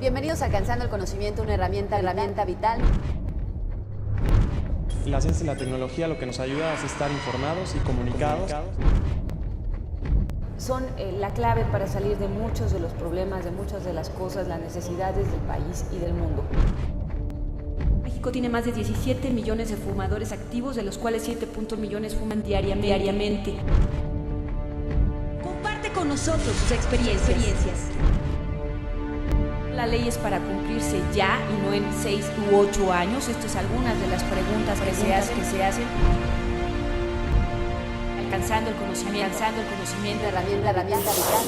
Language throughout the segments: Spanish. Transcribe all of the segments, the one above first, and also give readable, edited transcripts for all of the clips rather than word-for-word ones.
Bienvenidos a Alcanzando el Conocimiento, una herramienta vital. La ciencia y la tecnología lo que nos ayuda es estar informados y comunicados. Son la clave para salir de muchos de los problemas, de muchas de las cosas, las necesidades del país y del mundo. México tiene más de 17 millones de fumadores activos, de los cuales 7 millones fuman diariamente. Comparte con nosotros sus experiencias. La ley es para cumplirse ya y no en 6 u 8 años. Estas son algunas de las preguntas que se hacen. Alcanzando el conocimiento, Herramienta vital.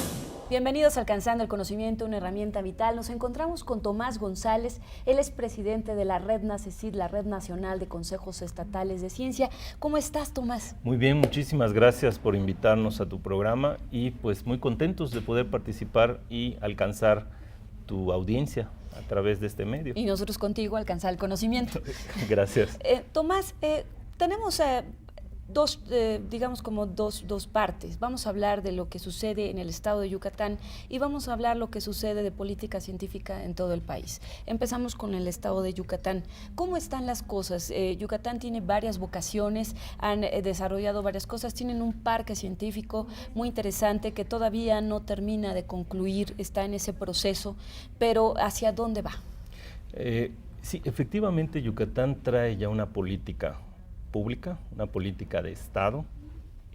Bienvenidos a Alcanzando el Conocimiento, una herramienta vital. Nos encontramos con Tomás González. Él es presidente de la Red NACECID, la Red Nacional de Consejos Estatales de Ciencia. ¿Cómo estás, Tomás? Muy bien, muchísimas gracias por invitarnos a tu programa y pues muy contentos de poder participar y alcanzar tu audiencia a través de este medio. Y nosotros contigo alcanzar el conocimiento. Gracias. Tomás, tenemos dos partes. Vamos a hablar de lo que sucede en el estado de Yucatán y vamos a hablar lo que sucede de política científica en todo el país. Empezamos con el estado de Yucatán. ¿Cómo están las cosas? Yucatán tiene varias vocaciones, han desarrollado varias cosas, tienen un parque científico muy interesante que todavía no termina de concluir, está en ese proceso, pero ¿hacia dónde va? Sí, efectivamente Yucatán trae ya una política pública, una política de Estado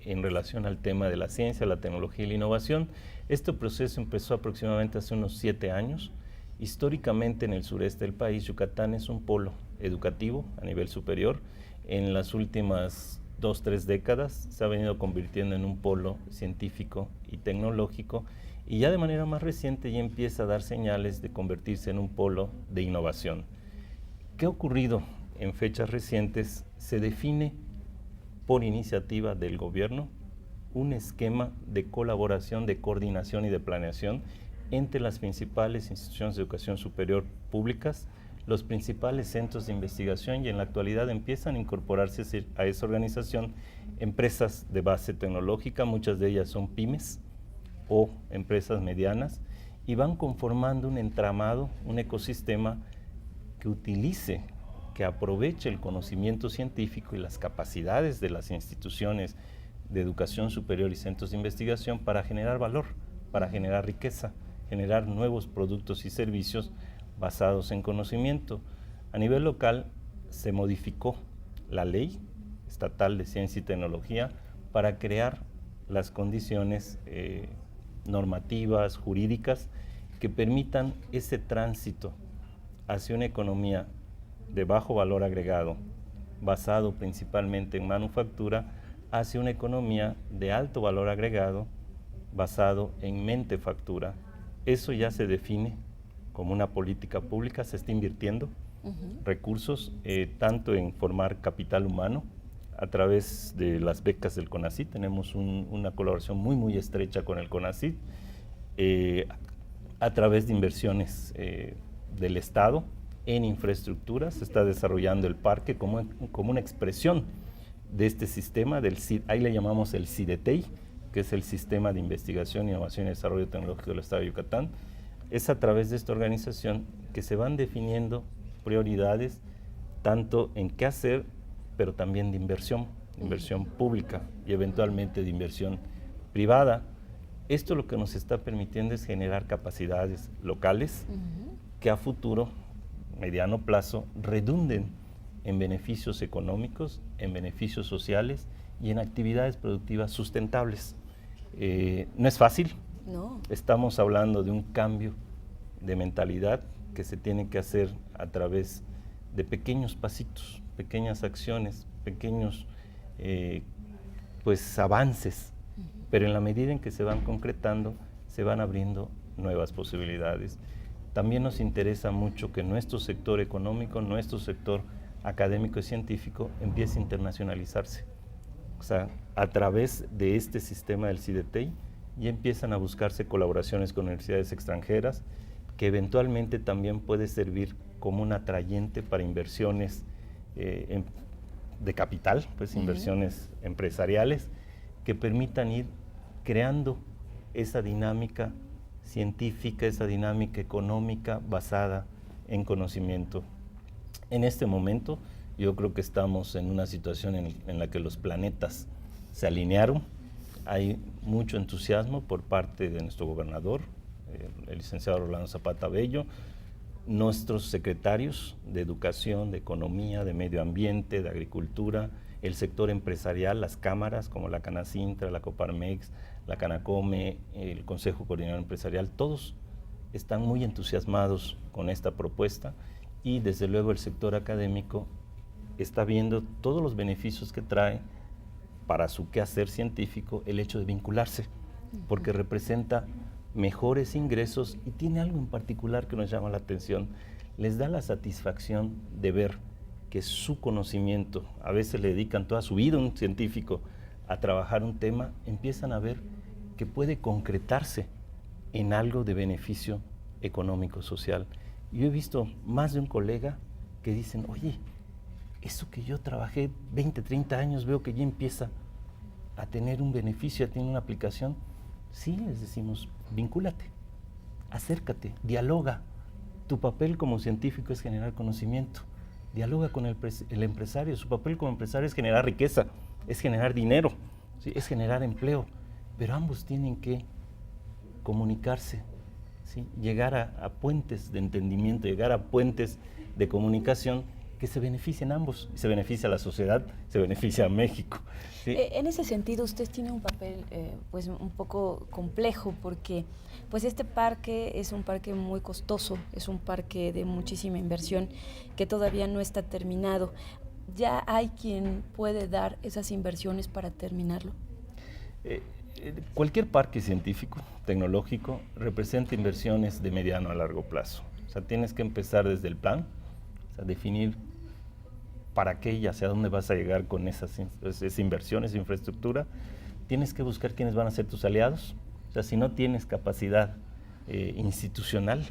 en relación al tema de la ciencia, la tecnología y la innovación. Este proceso empezó aproximadamente hace unos 7 años. Históricamente en el sureste del país, Yucatán es un polo educativo a nivel superior. En las últimas 2-3 décadas se ha venido convirtiendo en un polo científico y tecnológico y ya de manera más reciente ya empieza a dar señales de convertirse en un polo de innovación. ¿Qué ha ocurrido? En fechas recientes se define por iniciativa del gobierno un esquema de colaboración, de coordinación y de planeación entre las principales instituciones de educación superior públicas, los principales centros de investigación y en la actualidad empiezan a incorporarse a esa organización empresas de base tecnológica, muchas de ellas son pymes o empresas medianas y van conformando un entramado, un ecosistema que aproveche el conocimiento científico y las capacidades de las instituciones de educación superior y centros de investigación para generar valor, para generar riqueza, generar nuevos productos y servicios basados en conocimiento. A nivel local se modificó la Ley Estatal de Ciencia y Tecnología para crear las condiciones normativas, jurídicas, que permitan ese tránsito hacia una economía de bajo valor agregado, basado principalmente en manufactura, hacia una economía de alto valor agregado, basado en mentefactura. Eso ya se define como una política pública, se está invirtiendo recursos, tanto en formar capital humano, a través de las becas del CONACYT, tenemos una colaboración muy estrecha con el CONACYT, a través de inversiones del Estado, en infraestructura, se está desarrollando el parque como una expresión de este sistema, ahí le llamamos el CIDETEI, que es el Sistema de Investigación, Innovación y Desarrollo Tecnológico del Estado de Yucatán. Es a través de esta organización que se van definiendo prioridades, tanto en qué hacer, pero también de inversión pública y eventualmente de inversión privada. Esto lo que nos está permitiendo es generar capacidades locales que a futuro, mediano plazo, redunden en beneficios económicos, en beneficios sociales y en actividades productivas sustentables. No es fácil. No. Estamos hablando de un cambio de mentalidad que se tiene que hacer a través de pequeños pasitos, pequeñas acciones, pequeños avances, pero en la medida en que se van concretando, se van abriendo nuevas posibilidades. También nos interesa mucho que nuestro sector económico, nuestro sector académico y científico empiece a internacionalizarse. O sea, a través de este sistema del CIDETEI ya empiezan a buscarse colaboraciones con universidades extranjeras, que eventualmente también puede servir como un atrayente para inversiones de capital, inversiones empresariales, que permitan ir creando esa dinámica científica, esa dinámica económica basada en conocimiento. En este momento yo creo que estamos en una situación en la que los planetas se alinearon. Hay mucho entusiasmo por parte de nuestro gobernador, el licenciado Rolando Zapata Bello, nuestros secretarios de Educación, de Economía, de Medio Ambiente, de Agricultura, el sector empresarial, las cámaras como la Canacintra, la Coparmex, la Canacome, el Consejo Coordinador Empresarial, todos están muy entusiasmados con esta propuesta y desde luego el sector académico está viendo todos los beneficios que trae para su quehacer científico el hecho de vincularse, porque representa mejores ingresos y tiene algo en particular que nos llama la atención. Les da la satisfacción de ver que su conocimiento, a veces le dedican toda su vida un científico a trabajar un tema, empiezan a ver que puede concretarse en algo de beneficio económico, social. Yo he visto más de un colega que dicen, oye, eso que yo trabajé 20, 30 años, veo que ya empieza a tener un beneficio, a tener una aplicación. Sí, les decimos, vincúlate, acércate, dialoga. Tu papel como científico es generar conocimiento. Dialoga con el empresario. Su papel como empresario es generar riqueza, es generar dinero, ¿sí? Es generar empleo. Pero ambos tienen que comunicarse, ¿sí? Llegar a puentes de entendimiento, llegar a puentes de comunicación que se beneficien ambos. Se beneficia a la sociedad, se beneficia a México, ¿sí? En ese sentido, usted tiene un papel pues un poco complejo porque pues este parque es un parque muy costoso, es un parque de muchísima inversión que todavía no está terminado. ¿Ya hay quien puede dar esas inversiones para terminarlo? Cualquier parque científico, tecnológico, representa inversiones de mediano a largo plazo. O sea, tienes que empezar desde el plan, o sea, definir para qué y hacia dónde vas a llegar con esas inversiones, esa infraestructura. Tienes que buscar quiénes van a ser tus aliados. O sea, si no tienes capacidad institucional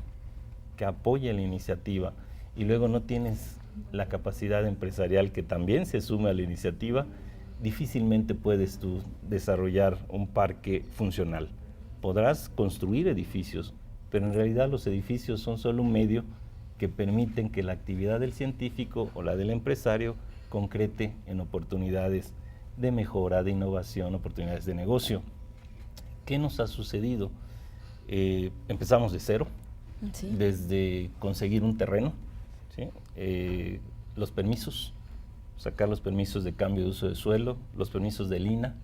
que apoye la iniciativa y luego no tienes la capacidad empresarial que también se sume a la iniciativa, difícilmente puedes tú desarrollar un parque funcional. Podrás construir edificios, pero en realidad los edificios son solo un medio que permiten que la actividad del científico o la del empresario concrete en oportunidades de mejora, de innovación, oportunidades de negocio. ¿Qué nos ha sucedido? Empezamos de cero, ¿sí? Desde conseguir un terreno, ¿sí? Los permisos, sacar los permisos de cambio de uso de suelo, los permisos del INAH,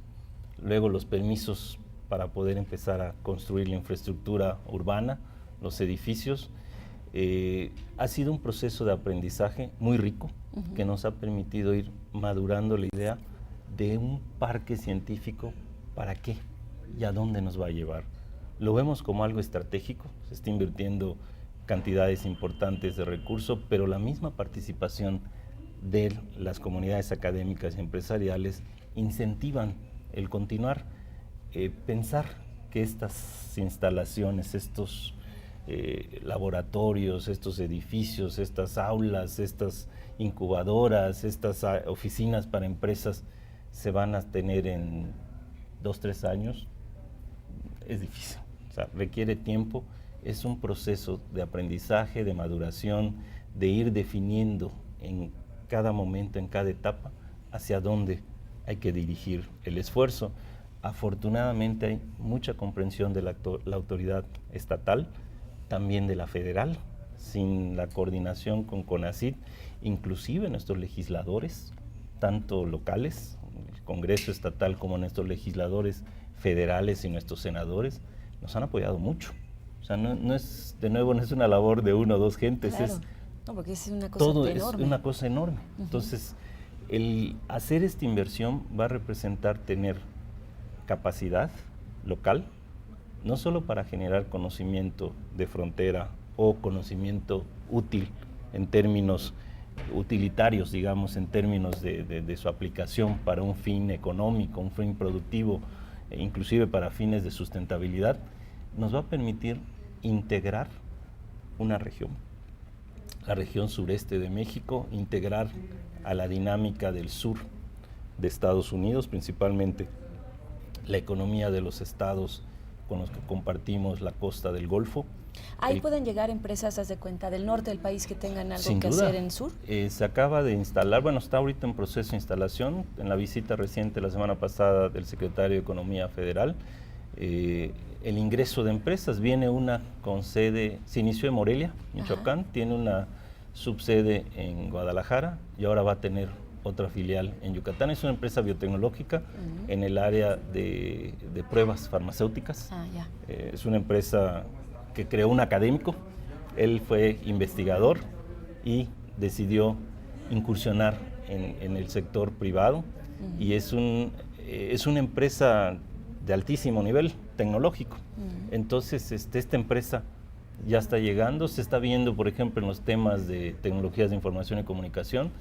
luego los permisos para poder empezar a construir la infraestructura urbana, los edificios. Ha sido un proceso de aprendizaje muy rico que nos ha permitido ir madurando la idea de un parque científico, ¿para qué? ¿Y a dónde nos va a llevar? Lo vemos como algo estratégico, se está invirtiendo cantidades importantes de recursos, pero la misma participación de las comunidades académicas y empresariales incentivan el continuar, pensar que estas instalaciones, estos laboratorios, estos edificios, estas aulas, estas incubadoras, estas oficinas para empresas se van a tener en 2, 3 años, es difícil, o sea, requiere tiempo, es un proceso de aprendizaje, de maduración, de ir definiendo en cada momento, en cada etapa, hacia dónde hay que dirigir el esfuerzo. Afortunadamente hay mucha comprensión de la autoridad estatal, también de la federal, sin la coordinación con CONACYT, inclusive nuestros legisladores, tanto locales, el Congreso estatal, como nuestros legisladores federales y nuestros senadores, nos han apoyado mucho. O sea, no es, de nuevo, no es una labor de 1 o 2 gentes, claro. No, porque es una cosa todo enorme. Es una cosa enorme. Entonces, el hacer esta inversión va a representar tener capacidad local, no solo para generar conocimiento de frontera o conocimiento útil en términos utilitarios, digamos, en términos de su aplicación para un fin económico, un fin productivo, inclusive para fines de sustentabilidad, nos va a permitir integrar una región, la región sureste de México, integrar a la dinámica del sur de Estados Unidos, principalmente la economía de los estados con los que compartimos la costa del Golfo. Ahí pueden llegar empresas, haz de cuenta, del norte del país que tengan algo Sin que duda. hacer en sur. Se acaba de instalar, bueno, está ahorita en proceso de instalación, en la visita reciente la semana pasada del secretario de Economía Federal, el ingreso de empresas. Viene una con sede, se inició en Morelia, Michoacán, tiene una subsede en Guadalajara y ahora va a tener otra filial en Yucatán. Es una empresa biotecnológica en el área de pruebas farmacéuticas. Es una empresa que creó un académico. Él fue investigador y decidió incursionar en el sector privado y es una empresa de altísimo nivel tecnológico. Entonces, esta empresa ya está llegando, se está viendo, por ejemplo, en los temas de tecnologías de información y comunicación,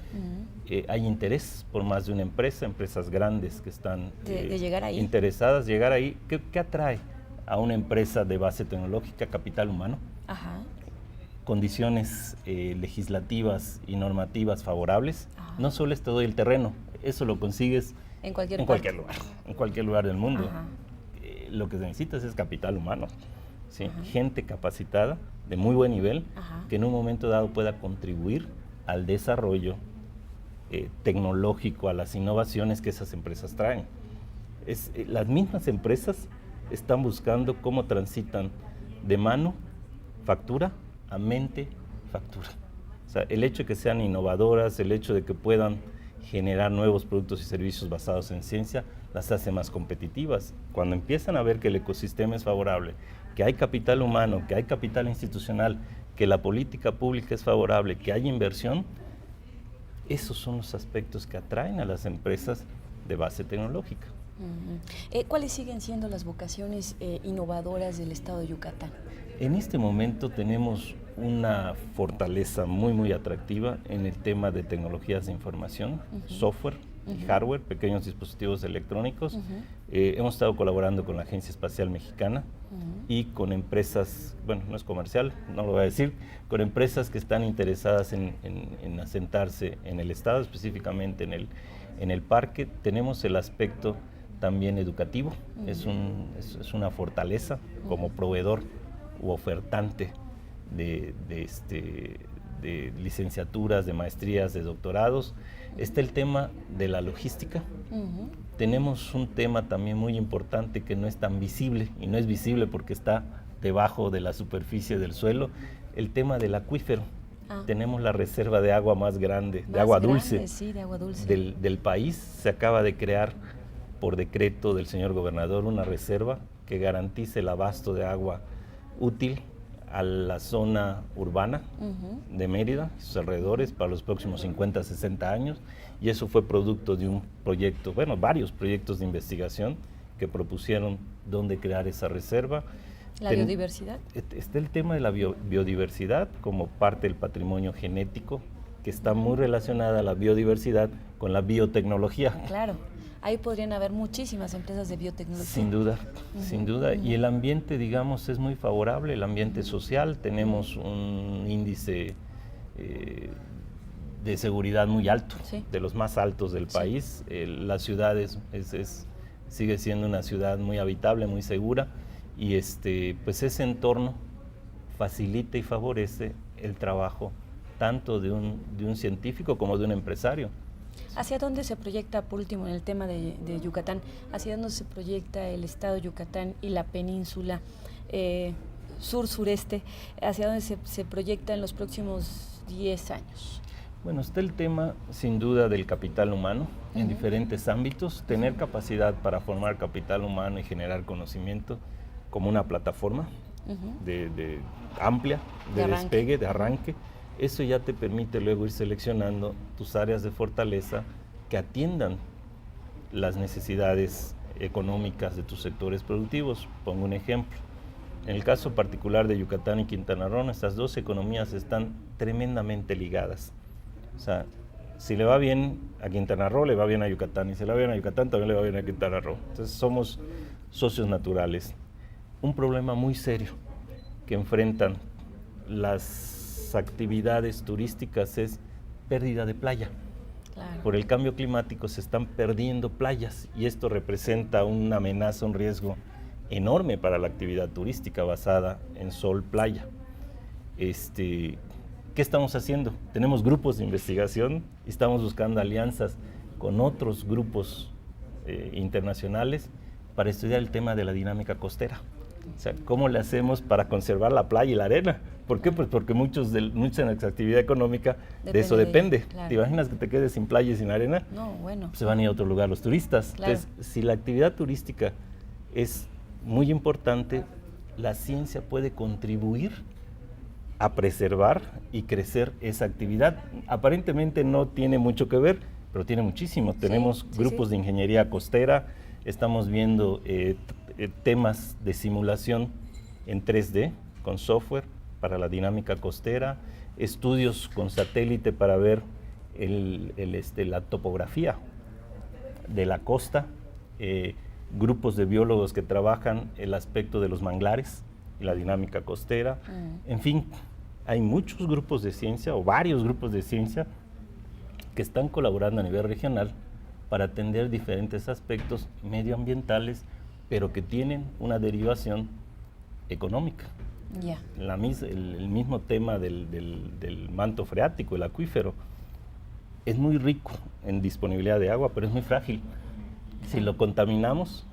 hay interés por más de una empresa, empresas grandes que están de llegar ahí. interesadas, llegar ahí. ¿Qué atrae a una empresa de base tecnológica? Capital humano, condiciones legislativas y normativas favorables. No solo te doy el terreno, eso lo consigues en cualquier lugar del mundo. Lo que necesitas es capital humano. ¿Sí? Gente capacitada, de muy buen nivel, que en un momento dado pueda contribuir al desarrollo tecnológico, a las innovaciones que esas empresas traen. Las mismas empresas están buscando cómo transitan de mano, factura, a mente, factura. O sea, el hecho de que sean innovadoras, el hecho de que puedan generar nuevos productos y servicios basados en ciencia, las hace más competitivas. Cuando empiezan a ver que el ecosistema es favorable, que hay capital humano, que hay capital institucional, que la política pública es favorable, que hay inversión, esos son los aspectos que atraen a las empresas de base tecnológica. ¿Cuáles siguen siendo las vocaciones innovadoras del estado de Yucatán? En este momento tenemos una fortaleza muy, muy atractiva en el tema de tecnologías de información, software, hardware, pequeños dispositivos electrónicos. Hemos estado colaborando con la Agencia Espacial Mexicana y con empresas, bueno, no es comercial, no lo voy a decir, con empresas que están interesadas en asentarse en el estado, específicamente en el parque. Tenemos el aspecto también educativo, es una fortaleza como proveedor u ofertante de licenciaturas, de maestrías, de doctorados. Está el tema de la logística. Tenemos un tema también muy importante que no es tan visible, y no es visible porque está debajo de la superficie del suelo, el tema del acuífero. Tenemos la reserva de agua más grande, de agua dulce, del país. Se acaba de crear por decreto del señor gobernador una reserva que garantice el abasto de agua útil a la zona urbana de Mérida y sus alrededores para los próximos 50, 60 años, y eso fue producto de un proyecto, bueno, varios proyectos de investigación que propusieron dónde crear esa reserva. ¿La biodiversidad? Está el tema de la biodiversidad como parte del patrimonio genético, que está muy relacionada a la biodiversidad con la biotecnología. Claro. Ahí podrían haber muchísimas empresas de biotecnología. Sin duda, sin duda. Y el ambiente, digamos, es muy favorable, el ambiente social. Tenemos un índice de seguridad muy alto, de los más altos del país. La ciudad sigue siendo una ciudad muy habitable, muy segura. Y pues ese entorno facilita y favorece el trabajo tanto de un científico como de un empresario. ¿Hacia dónde se proyecta, por último, en el tema de Yucatán, hacia dónde se proyecta el estado de Yucatán y la península sur-sureste, hacia dónde se proyecta en los próximos 10 años? Bueno, está el tema, sin duda, del capital humano en diferentes ámbitos, tener capacidad para formar capital humano y generar conocimiento como una plataforma amplia, de despegue, de arranque. Eso ya te permite luego ir seleccionando tus áreas de fortaleza que atiendan las necesidades económicas de tus sectores productivos. Pongo un ejemplo. En el caso particular de Yucatán y Quintana Roo, estas dos economías están tremendamente ligadas. O sea, si le va bien a Quintana Roo, le va bien a Yucatán, y si le va bien a Yucatán, también le va bien a Quintana Roo. Entonces somos socios naturales. Un problema muy serio que enfrentan las actividades turísticas es pérdida de playa. Claro. Por el cambio climático se están perdiendo playas y esto representa una amenaza, un riesgo enorme para la actividad turística basada en sol, playa. ¿Qué estamos haciendo? Tenemos grupos de investigación y estamos buscando alianzas con otros grupos internacionales para estudiar el tema de la dinámica costera. O sea, ¿cómo le hacemos para conservar la playa y la arena? ¿Por qué? Pues porque mucha de nuestra actividad económica de eso depende. Claro. ¿Te imaginas que te quedes sin playa y sin arena? No, bueno. Pues se van a ir a otro lugar los turistas. Claro. Entonces, si la actividad turística es muy importante, la ciencia puede contribuir a preservar y crecer esa actividad. Aparentemente no tiene mucho que ver, pero tiene muchísimo. Tenemos grupos de ingeniería costera, estamos viendo temas de simulación en 3D con software para la dinámica costera, estudios con satélite para ver la topografía de la costa, grupos de biólogos que trabajan el aspecto de los manglares y la dinámica costera. En fin, hay muchos grupos de ciencia o varios grupos de ciencia que están colaborando a nivel regional para atender diferentes aspectos medioambientales, pero que tienen una derivación económica. Ya. El mismo tema del manto freático, el acuífero, es muy rico en disponibilidad de agua, pero es muy frágil. Si lo contaminamos,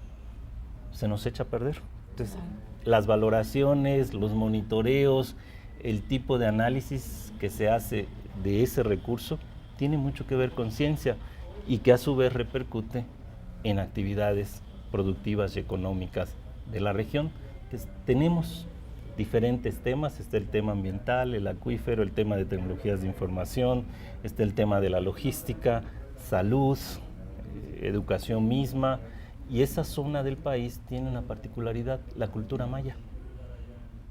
se nos echa a perder. Entonces, las valoraciones, los monitoreos, el tipo de análisis que se hace de ese recurso tiene mucho que ver con ciencia y que a su vez repercute en actividades productivas y económicas de la región. Entonces, tenemos diferentes temas, está el tema ambiental, el acuífero, el tema de tecnologías de información, está el tema de la logística, salud, educación misma, y esa zona del país tiene una particularidad, la cultura maya.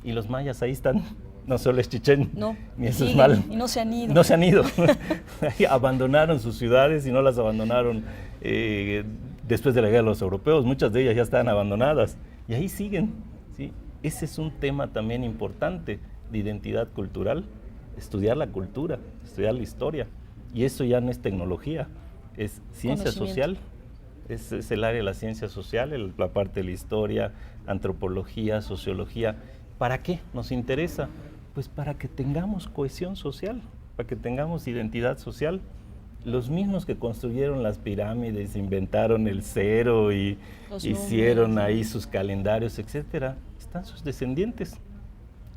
Y los mayas ahí están, no solo es Chichén, No, ni eso es siguen, mal. y no se han ido. No se han ido. Abandonaron sus ciudades y no las abandonaron después de la guerra de los europeos, muchas de ellas ya están abandonadas y ahí siguen, ¿sí? Ese es un tema también importante de identidad cultural, estudiar la cultura, estudiar la historia, y eso ya no es tecnología, es ciencia social, es el área de la ciencia social, la parte de la historia, antropología, sociología. ¿Para qué nos interesa? Pues para que tengamos cohesión social, para que tengamos identidad social. Los mismos que construyeron las pirámides, inventaron el cero y hicieron ahí sus calendarios, etcétera, están sus descendientes.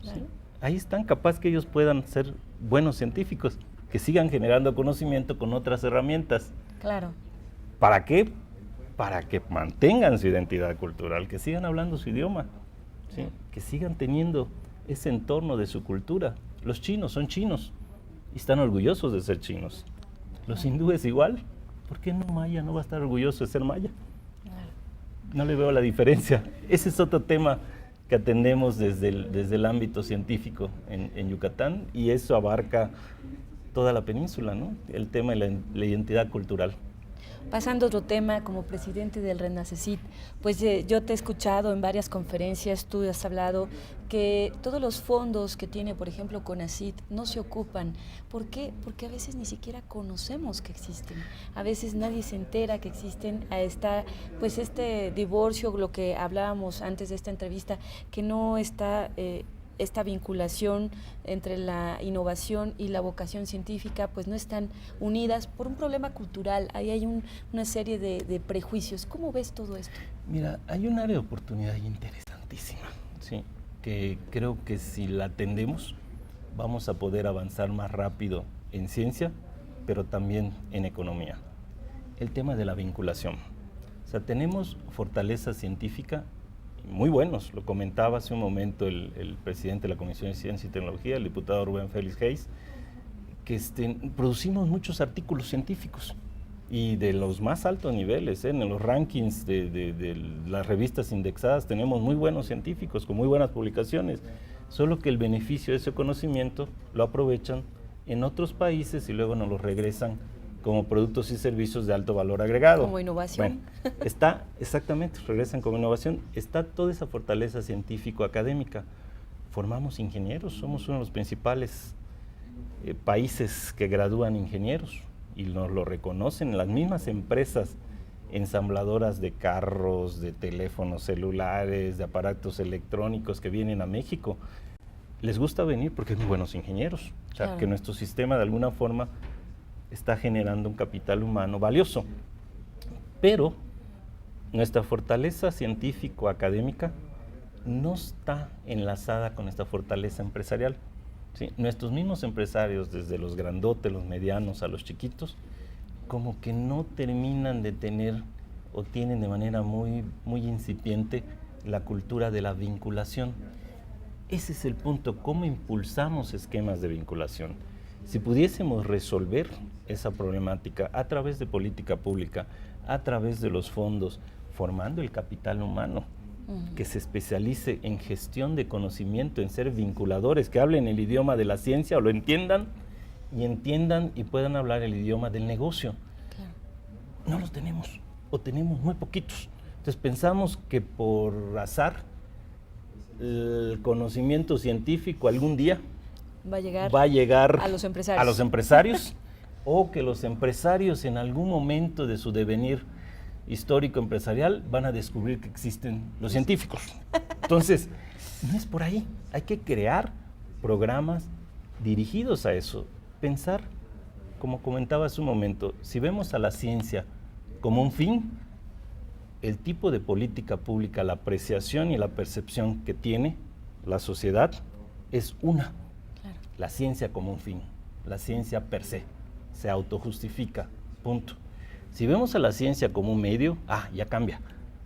Claro. ¿Sí? Ahí están, capaz que ellos puedan ser buenos científicos, que sigan generando conocimiento con otras herramientas. Claro. ¿Para qué? Para que mantengan su identidad cultural, que sigan hablando su idioma, ¿sí? Que sigan teniendo ese entorno de su cultura. Los chinos son chinos y están orgullosos de ser chinos. Los hindúes igual. ¿Por qué no maya no va a estar orgulloso de ser maya? No le veo la diferencia. Ese es otro tema que atendemos desde el ámbito científico en Yucatán, y eso abarca toda la península, ¿no? El tema de la identidad cultural. Pasando a otro tema, como presidente del RENACECIT, pues yo te he escuchado en varias conferencias, tú has hablado que todos los fondos que tiene, por ejemplo, CONACYT, no se ocupan. ¿Por qué? Porque a veces ni siquiera conocemos que existen. A veces nadie se entera que existen. Está, pues, este divorcio, lo que hablábamos antes de esta entrevista, que no está esta vinculación entre la innovación y la vocación científica, pues no están unidas por un problema cultural. Ahí hay una serie de prejuicios. ¿Cómo ves todo esto? Mira, hay un área de oportunidad interesantísima, ¿sí? Que creo que si la atendemos vamos a poder avanzar más rápido en ciencia, pero también en economía. El tema de la vinculación. O sea, tenemos fortaleza científica muy buenos, lo comentaba hace un momento el presidente de la Comisión de Ciencia y Tecnología, el diputado Rubén Félix Hayes, que producimos muchos artículos científicos y de los más altos niveles, en los rankings de las revistas indexadas tenemos muy buenos científicos con muy buenas publicaciones, solo que el beneficio de ese conocimiento lo aprovechan en otros países y luego nos lo regresan como productos y servicios de alto valor agregado. Como innovación. Bueno, está, exactamente, regresan como innovación. Está toda esa fortaleza científico-académica. Formamos ingenieros, somos uno de los principales países que gradúan ingenieros y nos lo reconocen las mismas empresas ensambladoras de carros, de teléfonos celulares, de aparatos electrónicos que vienen a México. Les gusta venir porque son buenos ingenieros. O sea, que nuestro sistema de alguna forma está generando un capital humano valioso. Pero nuestra fortaleza científico-académica no está enlazada con esta fortaleza empresarial. ¿Sí? Nuestros mismos empresarios, desde los grandotes, los medianos a los chiquitos, como que no terminan de tener o tienen de manera muy incipiente la cultura de la vinculación. Ese es el punto, ¿cómo impulsamos esquemas de vinculación? Si pudiésemos resolver esa problemática a través de política pública, a través de los fondos, formando el capital humano, que se especialice en gestión de conocimiento, en ser vinculadores, que hablen el idioma de la ciencia o lo entiendan y puedan hablar el idioma del negocio. Claro. No los tenemos, o tenemos muy poquitos. Entonces pensamos que por azar el conocimiento científico algún día va a llegar a los empresarios o que los empresarios en algún momento de su devenir histórico empresarial van a descubrir que existen los científicos. Entonces, no es por ahí. Hay que crear programas dirigidos a eso. Pensar, como comentaba hace un momento, si vemos a la ciencia como un fin, el tipo de política pública, la apreciación y la percepción que tiene la sociedad es una. Claro. La ciencia como un fin, la ciencia per se autojustifica, punto. Si vemos a la ciencia como un medio, ya cambia,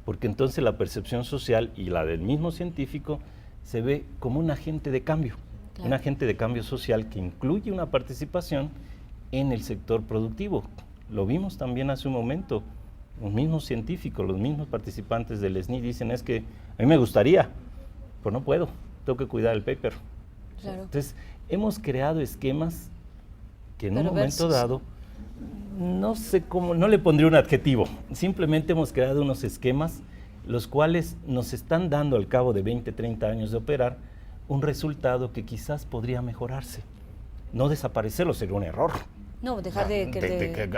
porque entonces la percepción social y la del mismo científico se ve como un agente de cambio, claro. Un agente de cambio social que incluye una participación en el sector productivo. Lo vimos también hace un momento, los mismos científicos, los mismos participantes del SNI dicen es que a mí me gustaría, pero no puedo, tengo que cuidar el paper. Claro. Entonces, hemos creado esquemas que en un momento dado, no sé cómo, no le pondría un adjetivo, simplemente hemos creado unos esquemas los cuales nos están dando al cabo de 20, 30 años de operar un resultado que quizás podría mejorarse. No desaparecerlo sería un error. No, dejar de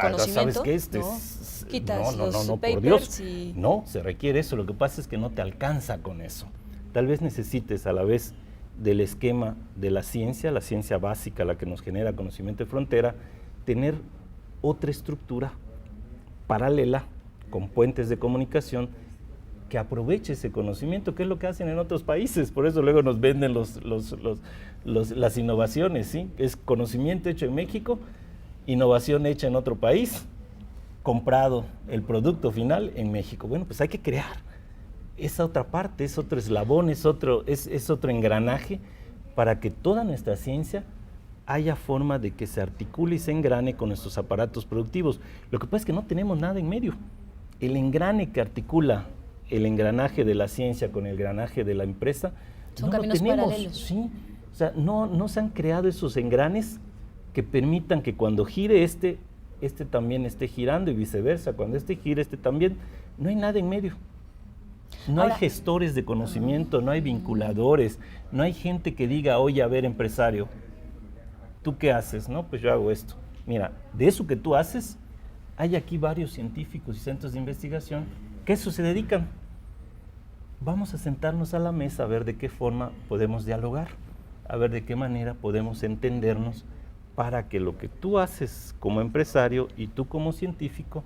conocimiento, ¿sabes qué? Quitas los por papers Dios. y... No, se requiere eso, lo que pasa es que no te alcanza con eso. Tal vez necesites a la vez del esquema de la ciencia básica, la que nos genera conocimiento de frontera, tener otra estructura paralela con puentes de comunicación que aproveche ese conocimiento, que es lo que hacen en otros países. Por eso luego nos venden las innovaciones, ¿sí? Es conocimiento hecho en México, innovación hecha en otro país, comprado el producto final en México. Bueno, pues hay que crear esa otra parte, es otro eslabón, es otro engranaje para que toda nuestra ciencia haya forma de que se articule y se engrane con nuestros aparatos productivos. Lo que pasa es que no tenemos nada en medio. El engrane que articula el engranaje de la ciencia con el engranaje de la empresa, son no caminos lo tenemos. paralelos. Sí, o sea, no se han creado esos engranes que permitan que cuando gire este también esté girando y viceversa, cuando este gire, este también. No hay nada en medio. No hay gestores de conocimiento, no hay vinculadores, no hay gente que diga, oye, a ver, empresario, ¿tú qué haces? No, pues yo hago esto. Mira, de eso que tú haces, hay aquí varios científicos y centros de investigación que a eso se dedican. Vamos a sentarnos a la mesa a ver de qué forma podemos dialogar, a ver de qué manera podemos entendernos para que lo que tú haces como empresario y tú como científico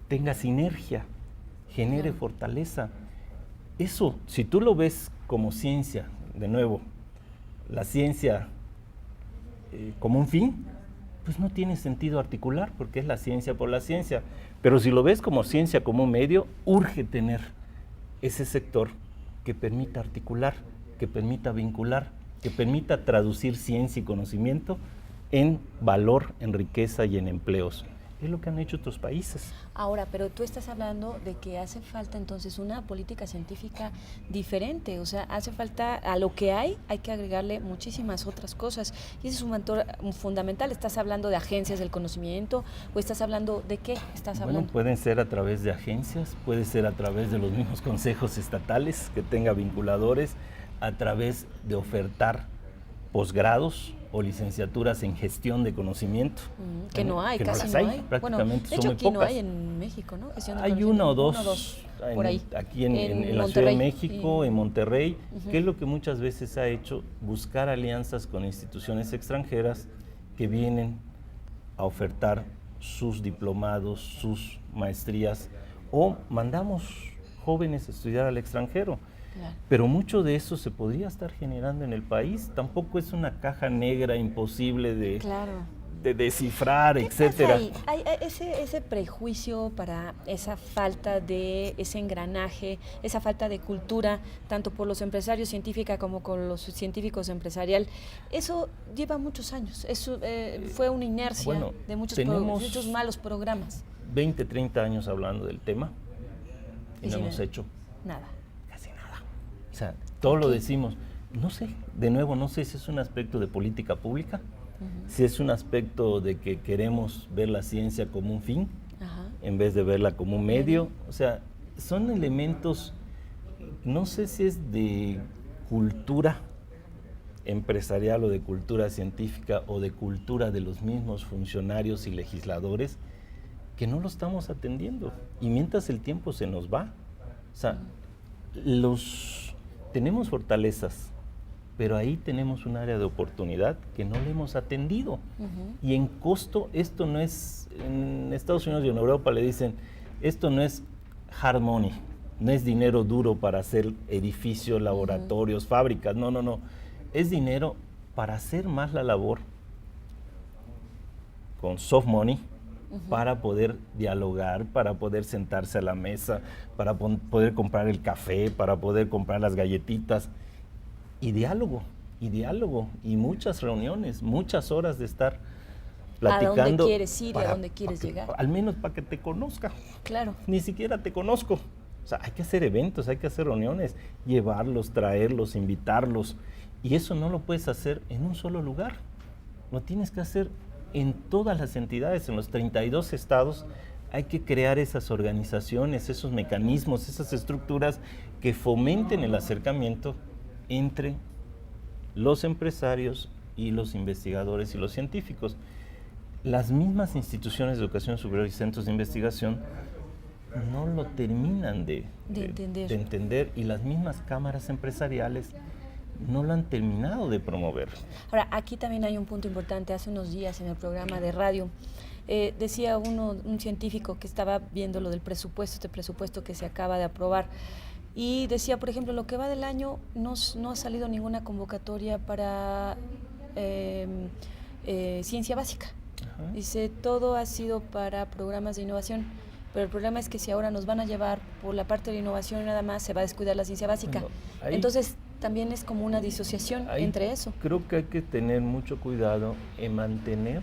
tenga sinergia, genere fortaleza. Eso, si tú lo ves como ciencia, de nuevo, la ciencia como un fin, pues no tiene sentido articular, porque es la ciencia por la ciencia. Pero si lo ves como ciencia, como un medio, urge tener ese sector que permita articular, que permita vincular, que permita traducir ciencia y conocimiento en valor, en riqueza y en empleos. Es lo que han hecho otros países. Ahora, pero tú estás hablando de que hace falta entonces una política científica diferente, o sea, hace falta a lo que hay que agregarle muchísimas otras cosas, y ese es un factor fundamental. ¿Estás hablando de agencias del conocimiento o estás hablando de qué estás hablando? Bueno, pueden ser a través de agencias, puede ser a través de los mismos consejos estatales que tenga vinculadores, a través de ofertar posgrados o licenciaturas en gestión de conocimiento. Que no hay, que casi no no las hay. Prácticamente Bueno, de son hecho muy aquí pocas. no hay en México, ¿no? Gestión de Hay conocimiento. una o dos por ahí. Aquí en la Ciudad Monterrey. de México, en Monterrey, Ujú. que es lo que muchas veces ha hecho, buscar alianzas con instituciones extranjeras que vienen a ofertar sus diplomados, sus maestrías, o mandamos jóvenes a estudiar al extranjero. Claro. Pero mucho de eso se podría estar generando en el país. Tampoco es una caja negra imposible de descifrar, ¿Qué etcétera. pasa ahí? Hay ese prejuicio para esa falta de ese engranaje, esa falta de cultura, tanto por los empresarios científicos como con los científicos empresarial. Eso lleva muchos años. Eso fue una inercia de muchos malos programas. 20, 30 años hablando del tema y no hemos hecho nada. Casi nada. O sea, todo lo decimos. No sé, de nuevo, no sé si es un aspecto de política pública, si es un aspecto de que queremos ver la ciencia como un fin, en vez de verla como un medio. O sea, son elementos, no sé si es de cultura empresarial o de cultura científica o de cultura de los mismos funcionarios y legisladores, que no lo estamos atendiendo. Y mientras el tiempo se nos va, o sea, tenemos fortalezas, pero ahí tenemos un área de oportunidad que no le hemos atendido. Y en costo, esto no es, en Estados Unidos y en Europa le dicen, esto no es hard money, no es dinero duro para hacer edificios, laboratorios, fábricas, no, es dinero para hacer más la labor con soft money, para poder dialogar, para poder sentarse a la mesa, para poder comprar el café, para poder comprar las galletitas. Y diálogo, y muchas reuniones, muchas horas de estar platicando. ¿A dónde quieres ir y a dónde quieres llegar? Al menos para que te conozca. Claro. Ni siquiera te conozco. O sea, hay que hacer eventos, hay que hacer reuniones, llevarlos, traerlos, invitarlos. Y eso no lo puedes hacer en un solo lugar. Lo tienes que hacer en todas las entidades, en los 32 estados. Hay que crear esas organizaciones, esos mecanismos, esas estructuras que fomenten el acercamiento entre los empresarios y los investigadores y los científicos. Las mismas instituciones de educación superior y centros de investigación no lo terminan de entender, y las mismas cámaras empresariales no lo han terminado de promover. Ahora, aquí también hay un punto importante. Hace unos días en el programa de radio decía un científico que estaba viendo lo del presupuesto, este presupuesto que se acaba de aprobar, y decía, por ejemplo, lo que va del año no ha salido ninguna convocatoria para ciencia básica. Dice, todo ha sido para programas de innovación, pero el problema es que si ahora nos van a llevar por la parte de la innovación nada más, se va a descuidar la ciencia básica. Entonces, también es como una disociación entre eso. Creo que hay que tener mucho cuidado en mantener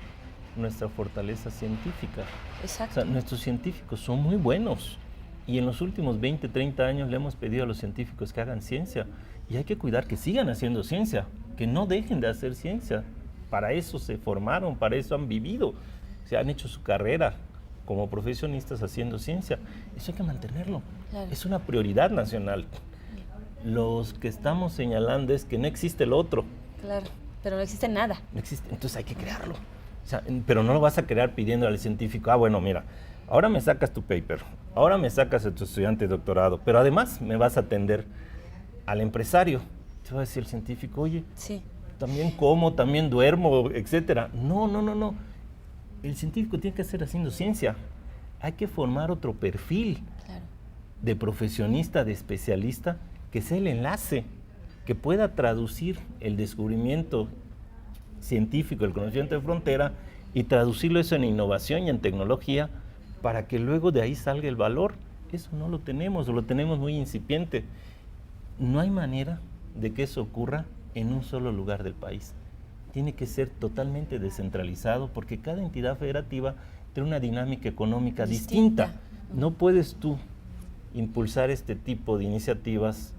nuestra fortaleza científica. Exacto. O sea, nuestros científicos son muy buenos, y en los últimos 20, 30 años le hemos pedido a los científicos que hagan ciencia, y hay que cuidar que sigan haciendo ciencia, que no dejen de hacer ciencia. Para eso se formaron, para eso han vivido, se han hecho su carrera como profesionistas haciendo ciencia. Eso hay que mantenerlo. Claro. Es una prioridad nacional. Los que estamos señalando es que no existe el otro. Claro, pero no existe nada. No existe, entonces hay que crearlo. O sea, pero no lo vas a crear pidiendo al científico, bueno, mira, ahora me sacas tu paper, ahora me sacas a tu estudiante de doctorado, pero además me vas a atender al empresario. Te va a decir el científico, oye, también como, también duermo, etcétera. No. El científico tiene que hacer haciendo ciencia. Hay que formar otro perfil de profesionista, de especialista, que sea el enlace, que pueda traducir el descubrimiento científico, el conocimiento de frontera, y traducirlo eso en innovación y en tecnología, para que luego de ahí salga el valor. Eso no lo tenemos, o lo tenemos muy incipiente. No hay manera de que eso ocurra en un solo lugar del país. Tiene que ser totalmente descentralizado, porque cada entidad federativa tiene una dinámica económica distinta. No puedes tú impulsar este tipo de iniciativas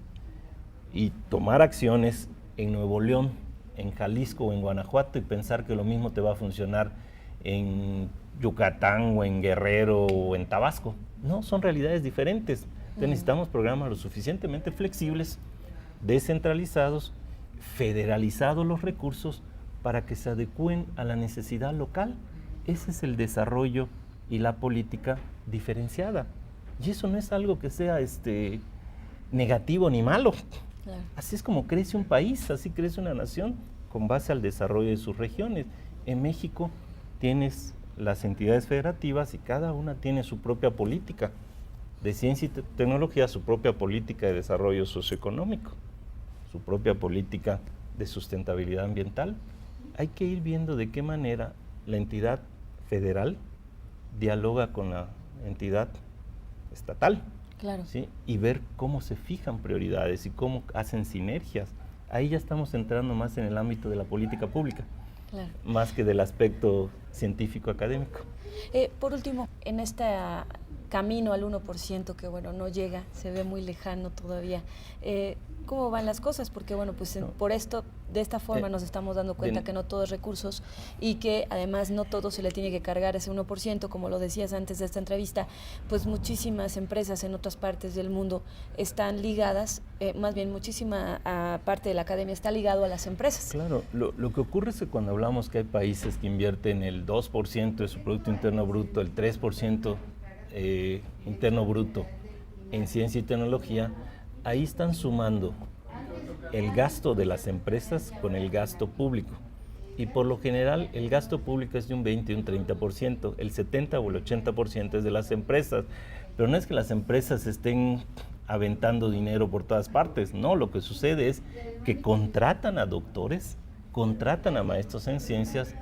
y tomar acciones en Nuevo León, en Jalisco o en Guanajuato y pensar que lo mismo te va a funcionar en Yucatán o en Guerrero o en Tabasco. No, son realidades diferentes. Entonces necesitamos programas lo suficientemente flexibles, descentralizados, federalizados los recursos para que se adecúen a la necesidad local. Ese es el desarrollo y la política diferenciada. Y eso no es algo que sea negativo ni malo. Claro. Así es como crece un país, así crece una nación, con base al desarrollo de sus regiones. En México tienes las entidades federativas y cada una tiene su propia política de ciencia y tecnología, su propia política de desarrollo socioeconómico, su propia política de sustentabilidad ambiental. Hay que ir viendo de qué manera la entidad federal dialoga con la entidad estatal. Claro. ¿Sí? Y ver cómo se fijan prioridades y cómo hacen sinergias. Ahí ya estamos entrando más en el ámbito de la política pública, Claro. más que del aspecto científico académico. Por último, en este camino al 1%, que bueno, no llega, se ve muy lejano todavía, ¿cómo van las cosas? Porque bueno, pues por esto, de esta forma nos estamos dando cuenta que no todo es recursos y que además no todo se le tiene que cargar ese 1%, como lo decías antes de esta entrevista, pues muchísimas empresas en otras partes del mundo están ligadas, más bien muchísima parte de la academia está ligado a las empresas. Claro, lo que ocurre es que cuando hablamos que hay países que invierten el 2% de su Producto Interno Bruto, el 3% interno bruto en ciencia y tecnología, ahí están sumando el gasto de las empresas con el gasto público. Y por lo general el gasto público es de un 20 y un 30%, el 70 o el 80% es de las empresas. Pero no es que las empresas estén aventando dinero por todas partes, no, lo que sucede es que contratan a doctores, contratan a maestros en ciencias,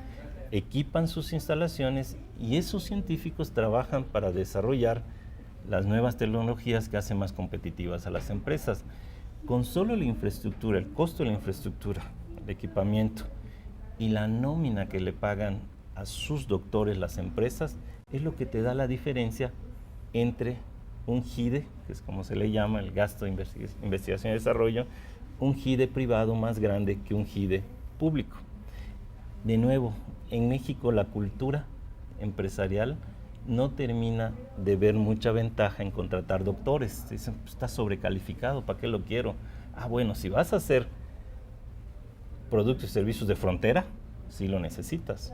equipan sus instalaciones y esos científicos trabajan para desarrollar las nuevas tecnologías que hacen más competitivas a las empresas. Con solo la infraestructura, el costo de la infraestructura, el equipamiento y la nómina que le pagan a sus doctores las empresas, es lo que te da la diferencia entre un GIDE, que es como se le llama el gasto de investigación y desarrollo, un GIDE privado más grande que un GIDE público. De nuevo, en México la cultura empresarial no termina de ver mucha ventaja en contratar doctores. Dicen, pues, está sobrecalificado, ¿para qué lo quiero? Ah, bueno, si vas a hacer productos y servicios de frontera, sí lo necesitas.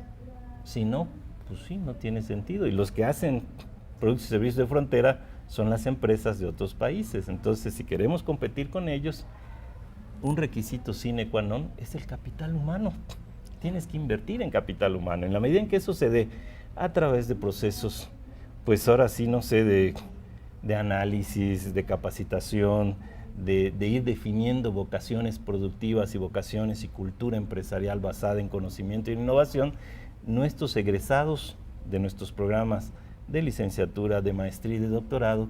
Si no, pues sí, no tiene sentido. Y los que hacen productos y servicios de frontera son las empresas de otros países. Entonces, si queremos competir con ellos, un requisito sine qua non es el capital humano. Tienes que invertir en capital humano. En la medida en que eso se dé a través de procesos, pues ahora sí, no sé, de análisis, de capacitación, de ir definiendo vocaciones productivas y vocaciones y cultura empresarial basada en conocimiento e innovación, nuestros egresados de nuestros programas de licenciatura, de maestría y de doctorado,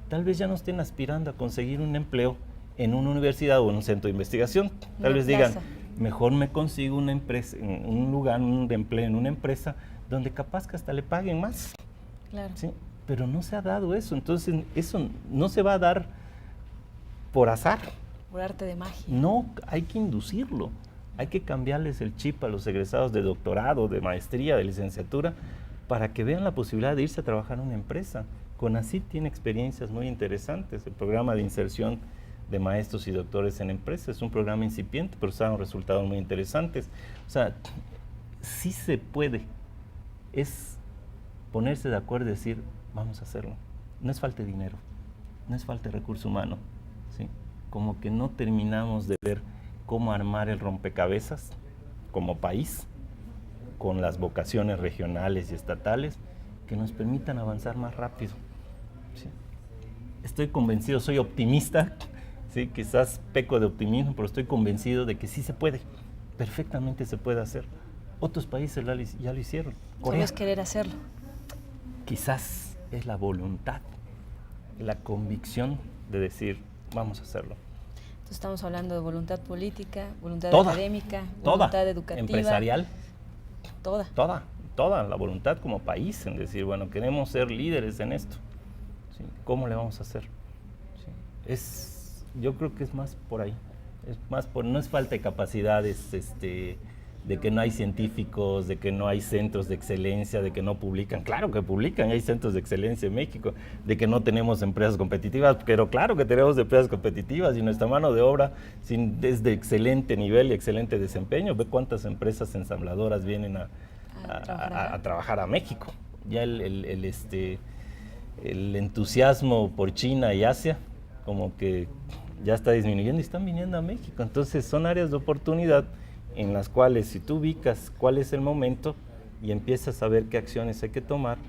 tal vez ya no estén aspirando a conseguir un empleo en una universidad o en un centro de investigación. Tal vez digan, mejor me consigo una empresa, un lugar de empleo en una empresa donde capaz que hasta le paguen más. Claro. ¿Sí? Pero no se ha dado eso, entonces eso no se va a dar por azar. Por arte de magia. No, hay que inducirlo, hay que cambiarles el chip a los egresados de doctorado, de maestría, de licenciatura, para que vean la posibilidad de irse a trabajar en una empresa. CONACYT tiene experiencias muy interesantes, el programa de inserción de maestros y doctores en empresas, es un programa incipiente, pero están resultados muy interesantes. O sea, sí se puede, es ponerse de acuerdo y decir, vamos a hacerlo. No es falta de dinero, no es falta de recurso humano, ¿sí? Como que no terminamos de ver cómo armar el rompecabezas como país, con las vocaciones regionales y estatales que nos permitan avanzar más rápido, ¿sí? Estoy convencido, soy optimista, ¿sí? Quizás peco de optimismo, pero estoy convencido de que sí se puede, perfectamente se puede hacer. Otros países ya lo hicieron. Solo es querer hacerlo. Quizás es la voluntad, la convicción de decir, vamos a hacerlo. Entonces estamos hablando de voluntad política, voluntad académica, toda, voluntad educativa. Empresarial. Toda. La voluntad como país en decir, bueno, queremos ser líderes en esto. ¿Sí? ¿Cómo le vamos a hacer? ¿Sí? Yo creo que es más por ahí. Es más no es falta de capacidades de que no hay científicos, de que no hay centros de excelencia, de que no publican. Claro que publican, hay centros de excelencia en México, de que no tenemos empresas competitivas, pero claro que tenemos empresas competitivas y nuestra mano de obra es de excelente nivel y excelente desempeño. Ve cuántas empresas ensambladoras vienen a trabajar a México. Ya el entusiasmo por China y Asia como que ya está disminuyendo y están viniendo a México. Entonces son áreas de oportunidad en las cuales si tú ubicas cuál es el momento y empiezas a ver qué acciones hay que tomar,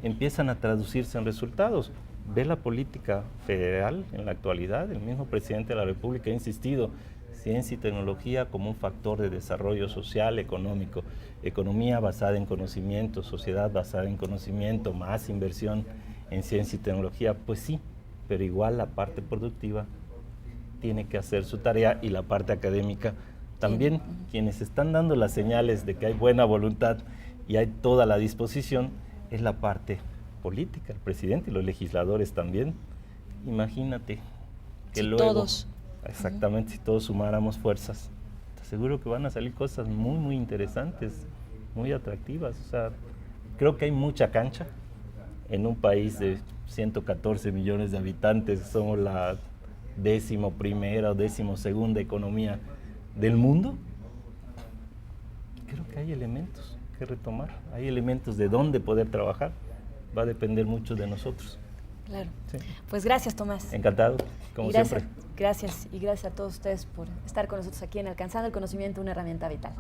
empiezan a traducirse en resultados. Ve la política federal en la actualidad, el mismo presidente de la República ha insistido, ciencia y tecnología como un factor de desarrollo social, económico, economía basada en conocimiento, sociedad basada en conocimiento, más inversión en ciencia y tecnología, pues sí, pero igual la parte productiva tiene que hacer su tarea y la parte académica también. Quienes están dando las señales de que hay buena voluntad y hay toda la disposición es la parte política, el presidente y los legisladores también. Imagínate que si luego, todos, exactamente, si todos sumáramos fuerzas, te aseguro que van a salir cosas muy, muy interesantes, muy atractivas. O sea, creo que hay mucha cancha en un país de 114 millones de habitantes, somos la 11ª o 12ª economía del mundo. Creo que hay elementos que retomar, hay elementos de dónde poder trabajar, va a depender mucho de nosotros. Claro. Sí. Pues gracias, Tomás. Encantado, como siempre. Gracias, y gracias a todos ustedes por estar con nosotros aquí en Alcanzando el Conocimiento, una herramienta vital.